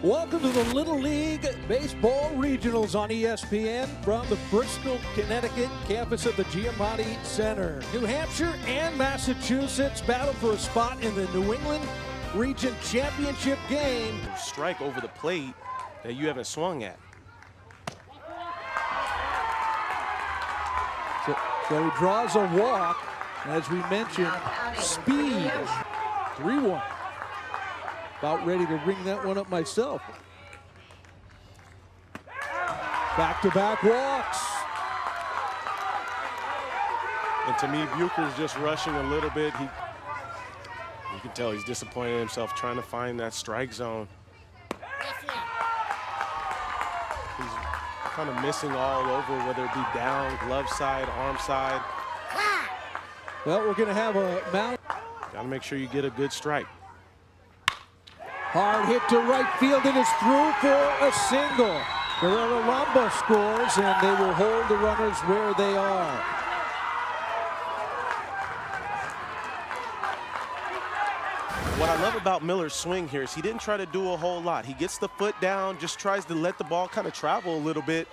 Welcome to the Little League Baseball Regionals on ESPN from the Bristol, Connecticut campus of the Giamatti Center. New Hampshire and Massachusetts battle for a spot in the New England Region Championship game. Strike over the plate that you haven't swung at. So he draws a walk. As we mentioned, speed. 3-1. About ready to ring that one up myself. Back-to-back walks. And to me, Bucher's just rushing a little bit. You can tell he's disappointed in himself trying to find that strike zone. He's kind of missing all over, whether it be down, glove side, arm side. Well, we're going to have a mound. Got to make sure you get a good strike. Hard hit to right field. It is through for a single. Guerrero scores, and they will hold the runners where they are. What I love about Miller's swing here is he didn't try to do a whole lot. He gets the foot down, just tries to let the ball kind of travel a little bit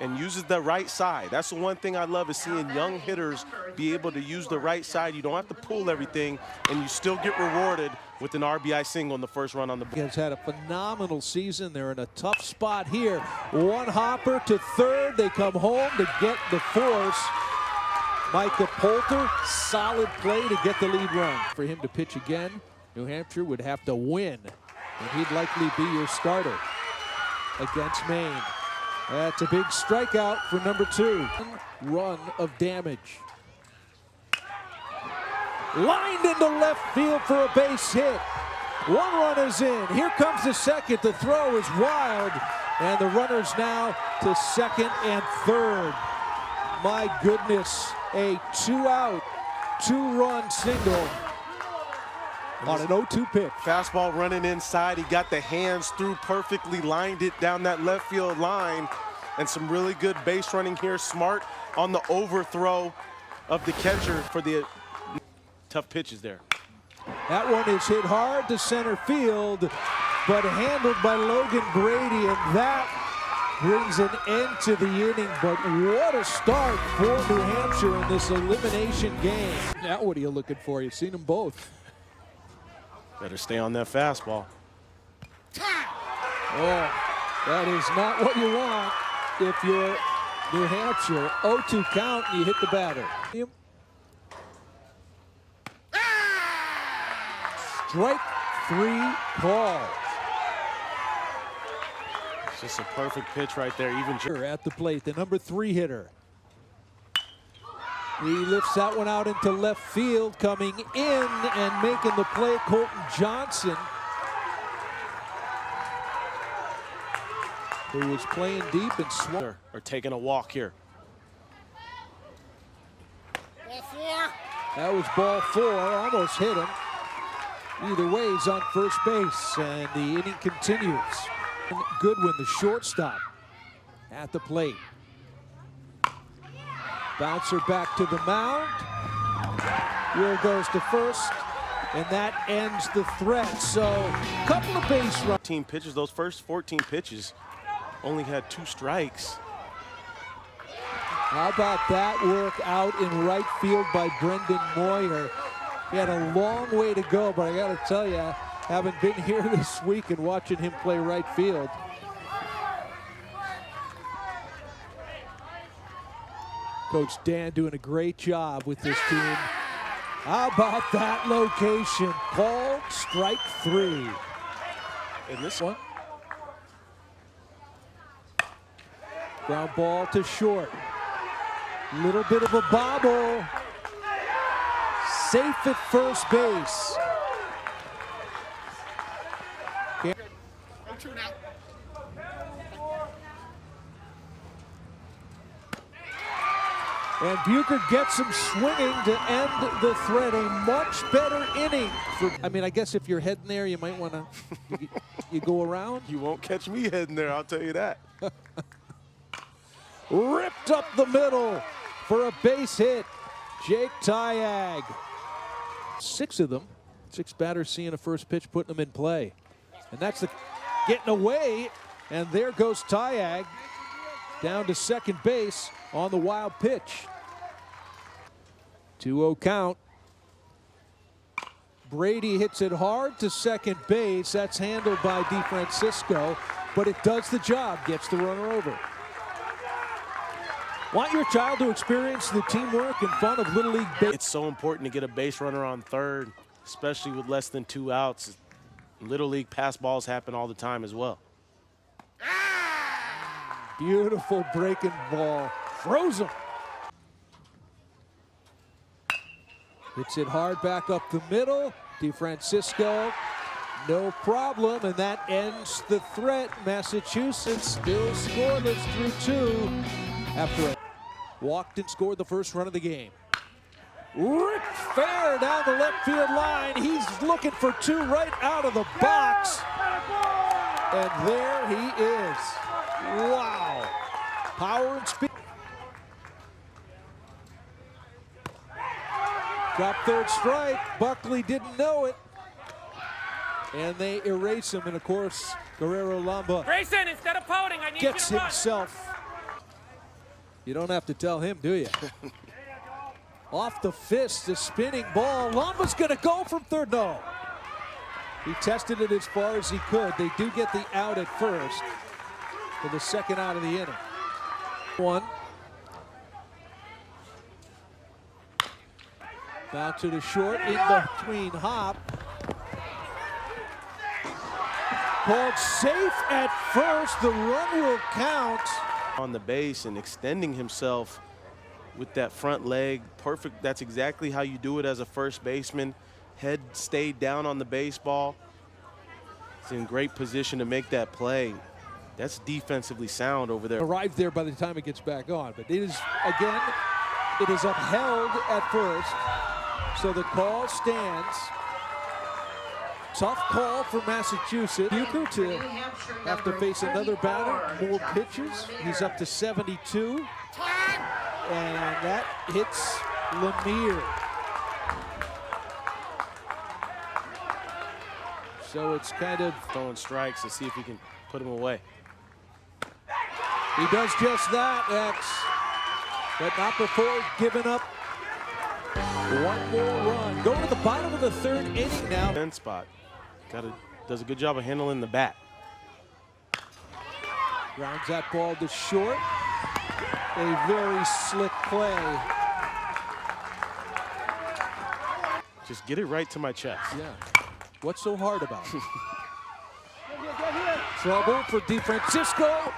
and uses the right side. That's the one thing I love is seeing young hitters be able to use the right side. You don't have to pull everything, and you still get rewarded with an RBI single in the first run on the board. Has had a phenomenal season. They're in a tough spot here. One hopper to third. They come home to get the force. Micah Poulter, solid play to get the lead run. For him to pitch again, New Hampshire would have to win, and he'd likely be your starter against Maine. That's a big strikeout for number 2. Run of damage. Lined into left field for a base hit. One run is in. Here comes the second. The throw is wild. And the runners now to second and third. My goodness, a 2-out, 2-run single on an 0-2 pitch. Fastball running inside. He got the hands through perfectly, lined it down that left field line. And some really good base running here. Smart on the overthrow of the catcher for the tough pitches there. That one is hit hard to center field, but handled by Logan Brady, and that brings an end to the inning. But what a start for New Hampshire in this elimination game. Now what are you looking for? You've seen them both. Better stay on that fastball. Oh, that is not what you want if you're New Hampshire. 0-2 count, and you hit the batter. Strike 3 call. It's just a perfect pitch right there. Even at the plate, the number 3 hitter. He lifts that one out into left field, coming in and making the play, Colton Johnson, who was playing deep and swung. Or taking a walk here. That was ball 4, almost hit him. Either way, he's on first base, and the inning continues. Goodwin, the shortstop, at the plate. Bouncer back to the mound. Will goes to first, and that ends the threat. So, couple of base runs. 14 pitches, those first 14 pitches only had 2 strikes. How about that work out in right field by Brendan Moyer? He had a long way to go, but I got to tell you, having been here this week and watching him play right field, Coach Dan doing a great job with this team. How about that location? Called strike 3. And this one. Ground ball to short. Little bit of a bobble. Safe at first base. And Bucher gets him swinging to end the threat. A much better inning. I mean, I guess if you're heading there, you might want to you go around. You won't catch me heading there, I'll tell you that. Ripped up the middle for a base hit. Jake Tyag. 6 of them. 6 batters seeing a first pitch, putting them in play. And that's the getting away, and there goes Tyag down to second base on the wild pitch. 2-0 count. Brady hits it hard to second base. That's handled by DeFrancisco, but it does the job, gets the runner over. Want your child to experience the teamwork and fun of Little League baseball? It's so important to get a base runner on third, especially with less than 2 outs. Little League pass balls happen all the time as well. Beautiful breaking ball. Frozen. Hits it hard back up the middle. DeFrancisco, no problem, and that ends the threat. Massachusetts still scoreless through 2 after it walked and scored the first run of the game. Ripped fair down the left field line. He's looking for 2 right out of the box. And there he is. Wow. Power and speed. Drop third strike. Buckley didn't know it. And they erase him. And of course, Guerrero Lamba Grayson, instead of pouting, I need gets you to himself. You don't have to tell him, do you? Off the fist, the spinning ball. Lamba's going to go from third. No. He tested it as far as he could. They do get the out at first for the second out of the inning. 1. Bouncer to short, in between hop. Called safe at first. The run will count. On the base and extending himself with that front leg. Perfect. That's exactly how you do it as a first baseman. Head stayed down on the baseball. It's in great position to make that play. That's defensively sound over there. Arrived there by the time it gets back on, but it is, again, it is upheld at first. So the call stands. Tough call for Massachusetts. Bucher to have to face another batter, more pitches. He's up to 72. And that hits Lemire. So it's kind of throwing strikes to see if he can put him away. He does just that, X. But not before giving up one more run. Going to the bottom of the third inning now. 10 spot. Does a good job of handling the bat. Grounds that ball to short. A very slick play. Just get it right to my chest. Yeah. What's so hard about it? Trouble for DeFrancisco,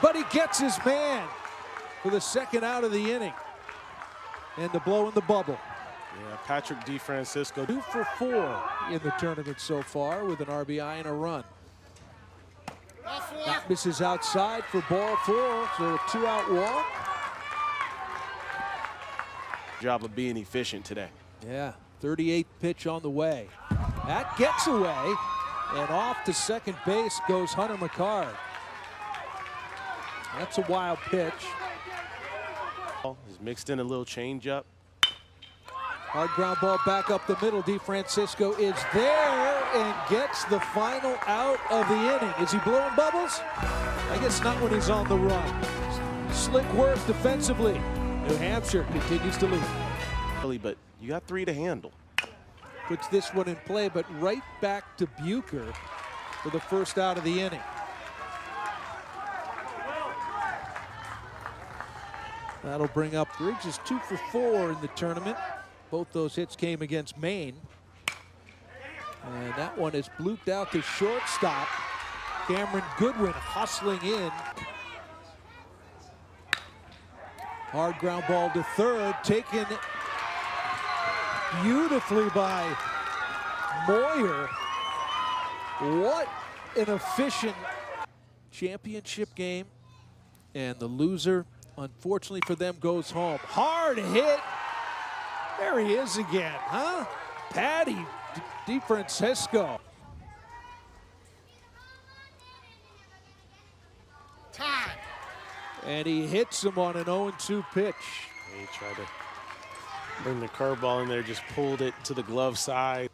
but he gets his man for the second out of the inning. And the blow in the bubble. Yeah, Patrick DeFrancisco. 2 for 4 in the tournament so far with an RBI and a run. That misses outside for ball 4, so a 2-out walk. Job of being efficient today. Yeah, 38th pitch on the way. That gets away, and off to second base goes Hunter McCard. That's a wild pitch. He's mixed in a little changeup. Hard ground ball back up the middle. DeFrancisco is there and gets the final out of the inning. Is he blowing bubbles? I guess not when he's on the run. Slick work defensively. New Hampshire continues to lead. But you got 3 to handle. Puts this one in play, but right back to Bucher for the first out of the inning. That'll bring up Bridges 2 for 4 in the tournament. Both those hits came against Maine. And that one is blooped out to shortstop. Cameron Goodwin hustling in. Hard ground ball to third, taken beautifully by Moyer. What an efficient championship game. And the loser, unfortunately for them, goes home. Hard hit. There he is again, huh? Patty DeFrancisco. Time. And he hits him on an 0-2 pitch. He tried to bring the curveball in there, just pulled it to the glove side.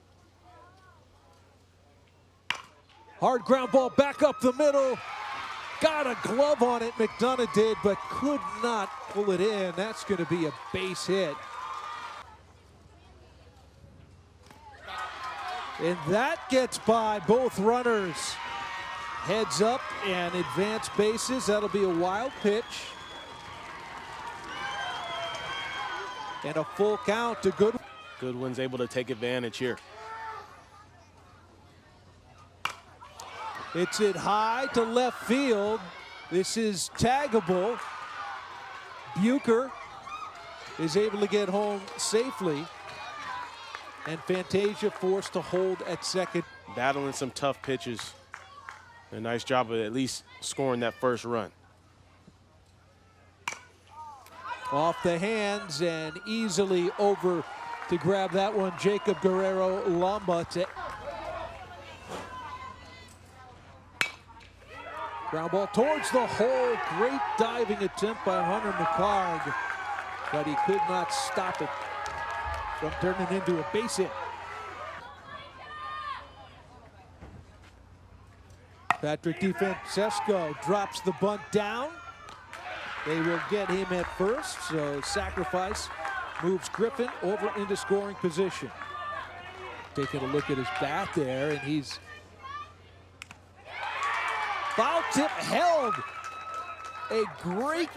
Hard ground ball back up the middle. Got a glove on it, McDonough did, but could not pull it in. That's going to be a base hit. And that gets by both runners. Heads up and advance bases. That'll be a wild pitch. And a full count to Goodwin. Goodwin's able to take advantage here. It's hit high to left field. This is taggable. Bucher is able to get home safely. And Fantasia forced to hold at second. Battling some tough pitches. A nice job of at least scoring that first run. Off the hands and easily over to grab that one. Jacob Guerrero Lamba. Ground ball towards the hole. Great diving attempt by Hunter McCarg, but he could not stop it from turning into a base hit. Patrick DeFrancesco drops the bunt down. They will get him at first, so sacrifice moves Griffin over into scoring position. Taking a look at his bat there, and he's foul tip held. A great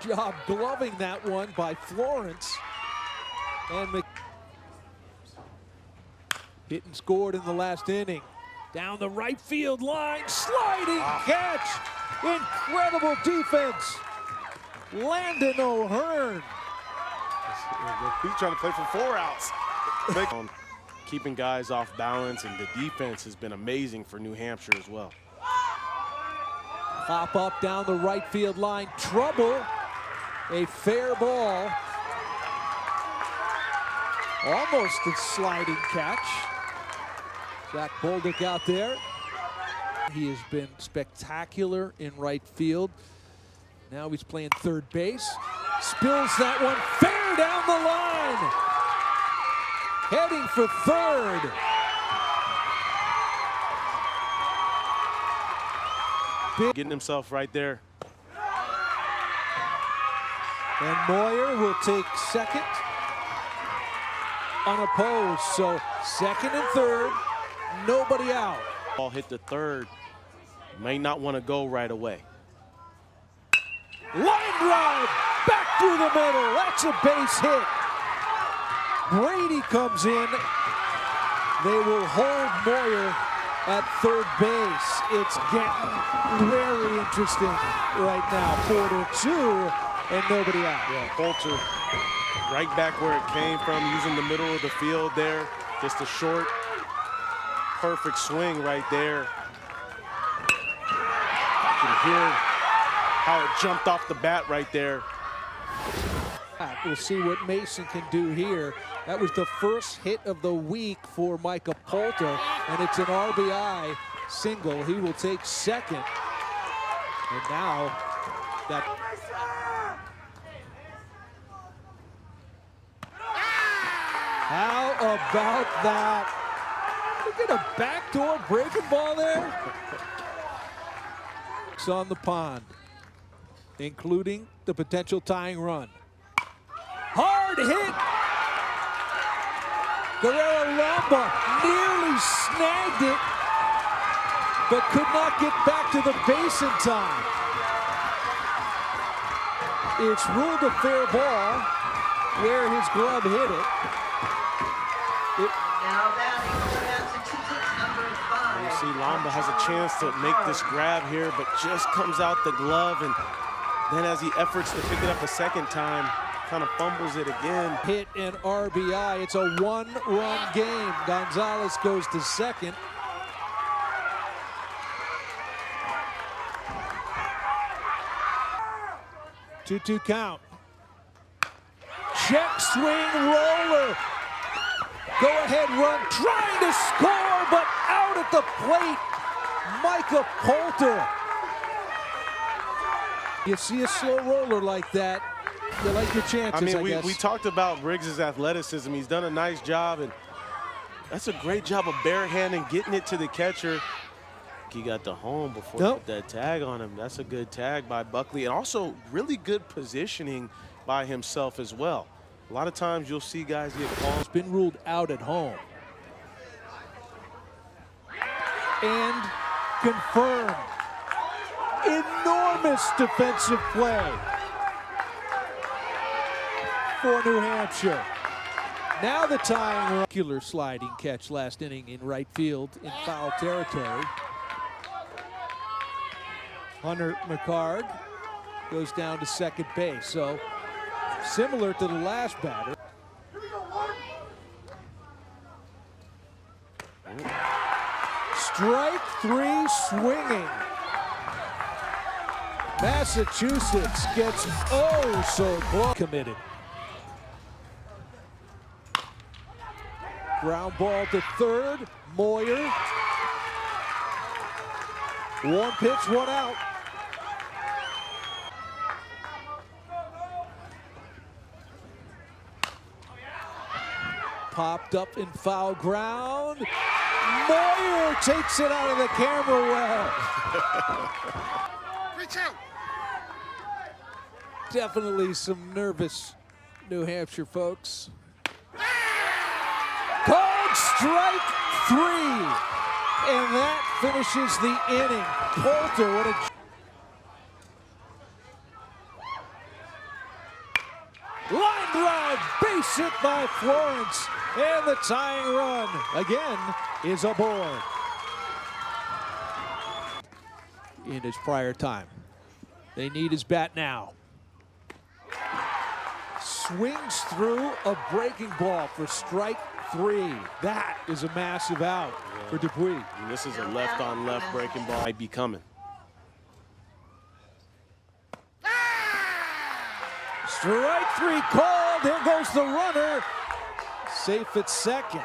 job gloving that one by Florence. And hit and scored in the last inning. Down the right field line, sliding catch. Incredible defense. Landon O'Hearn. He's trying to play for 4 outs. Keeping guys off balance, and the defense has been amazing for New Hampshire as well. Pop up down the right field line, trouble. A fair ball. Almost a sliding catch. Zach Bolduc out there. He has been spectacular in right field. Now he's playing third base. Spills that one fair down the line. Heading for third. Getting himself right there. And Moyer will take second unopposed. So second and third, nobody out. Ball hit the third. May not want to go right away. Line drive back through the middle. That's a base hit. Brady comes in. They will hold Moyer at third base. It's getting very interesting right now. 4-2 and nobody out. Yeah, Poulter right back where it came from, using the middle of the field there. Just a short, perfect swing right there. You can hear how it jumped off the bat right there. We'll see what Mason can do here. That was the first hit of the week for Micah Poulter, and it's an RBI single. He will take second. And now that... How about that? Look at a backdoor breaking ball there. It's on the pond, including the potential tying run. Hard hit. Guerrero Lamba nearly snagged it, but could not get back to the base in time. It's ruled a fair ball where his glove hit it. Now batting for Massachusetts, number 5. You see Lamba has a chance to make this grab here, but just comes out the glove, and then as he efforts to pick it up a second time, kind of fumbles it again. Hit and RBI. It's a one-run game. Gonzalez goes to second. Two-two count. Check swing roller. Go ahead run, trying to score, but out at the plate. Micah Poulter. You see a slow roller like that, you like your chances, I mean, we talked about Briggs' athleticism. He's done a nice job, and that's a great job of barehanding, getting it to the catcher. He got the home before Nope. that tag on him. That's a good tag by Buckley, and also really good positioning by himself as well. A lot of times you'll see guys get calls. It's been ruled out at home. And confirmed. Enormous defensive play for New Hampshire. Now the tying regular sliding catch last inning in right field in foul territory. Hunter McCard goes down to second base. So similar to the last batter. Strike three swinging. Massachusetts gets oh so close. Committed. Ground ball to third. Moyer. One pitch, one out. Popped up in foul ground. Moyer takes it out of the camera well. Definitely some nervous New Hampshire folks. Called strike three. And that finishes the inning. Poulter, what a... Line drive, base hit by Florence. And the tying run, again, is aboard. In his prior time. They need his bat now. Swings through a breaking ball for strike three. That is a massive out for Dupuis. And this is a left-on-left breaking ball. Might be coming. Strike three called. There goes the runner. Safe at second.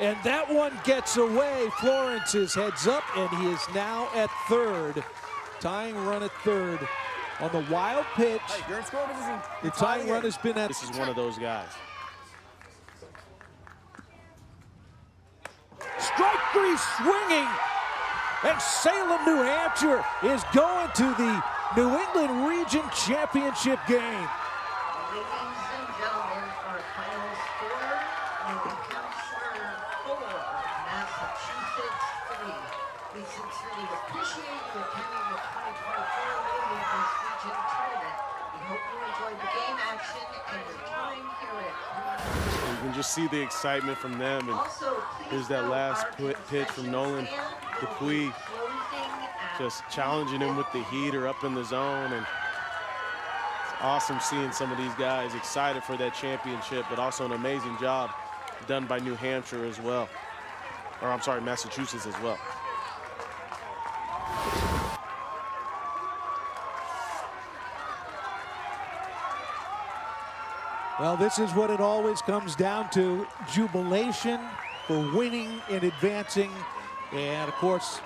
And that one gets away. Florence is heads up, and he is now at third. Tying run at third on the wild pitch. The tying run has been at... This is one of those guys. Strike three swinging. And Salem, New Hampshire is going to the New England Region Championship game. Ladies and gentlemen, our final score, New Hampshire 4, Massachusetts 3. We sincerely appreciate you attending the 2024 New England Region Tournament. We hope you enjoyed the game action and your time here at You can just see the excitement from them. And Also, here's that last pitch from Nolan Dupuis, just challenging him with the heater up in the zone. And it's awesome seeing some of these guys excited for that championship, but also an amazing job done by New Hampshire as well. Or I'm sorry, Massachusetts as well. Well, this is what it always comes down to. Jubilation for winning and advancing. And, of course...